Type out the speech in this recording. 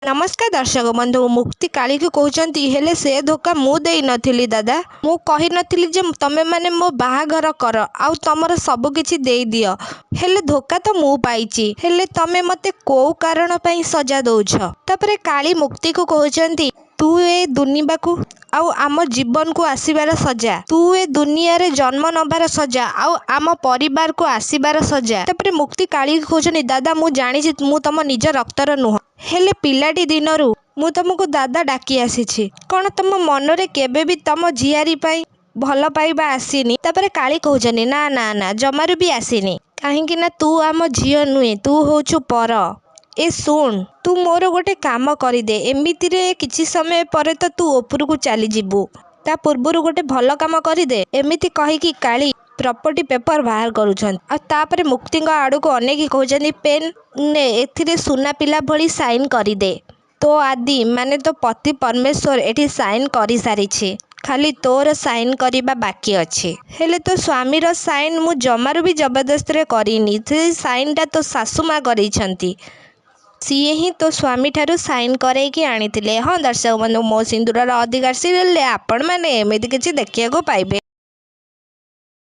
नमस्कार दर्शक बंधु मुक्ति काली को कहते हेले से धोखा मु देई नथिली दादा मु कही नथिली जे तमे माने मो बाहाघर कर आउ तमर सब किछि देई दियो हेले धोखा तो मु पाइछि हेले तमे मते को कारण पई सजा दउछ। तापरे काली मुक्ति को कहते तू ए दुनिया को आउ आम जीवन को आसीबार सजा तू ए दुनिया रे जन्म नबार सजा आउ आम परिवार को आसीबार सजा। तापरे मुक्ति काली कहते दादा मु जानी मु तम निज रक्तर नुह हेले पिलाटी दिनरू मु तुमको दादा डाकी आसीछि कौन तुम मनरे केबे भी तम झियारी पाई भल पाइबा आसीनी। तापरे काली कहउछनी ना ना ना जमारू भी आसीनी काहेकि ना तू आम झियो नुहे तू होछु पर ए सुन तू मोर गोटे काम करिदे एमिति रे किछि समय पर तो तू ऊपर को चली जिबू ता पूर्वरु गोटे भल काम करिदे एमिति कहिकी काली प्रॉपर्टी पेपर बाहर करूछन आ तापरे मुक्ति आड़ू को अनेक कहउछनी पेन ने एथिरे सुना पिला भली साइन करिदे तो आदि माने तो पति परमेश्वर एठी साइन करि सारिछि खाली तोर साइन करिबा बाकी अछि हेले तो स्वामी रो साइन मु जमारू भी जबरदस्त रे करिनी से साइन टा तो सासू मां करिछंती सीए ही तो स्वामी ठारू साइन करैकी आनिथिले। हाँ दर्शक बंधु मो सिंदूरर अधिकार सीरियल आपण माने एमिति किछि देखिया को पाइबे।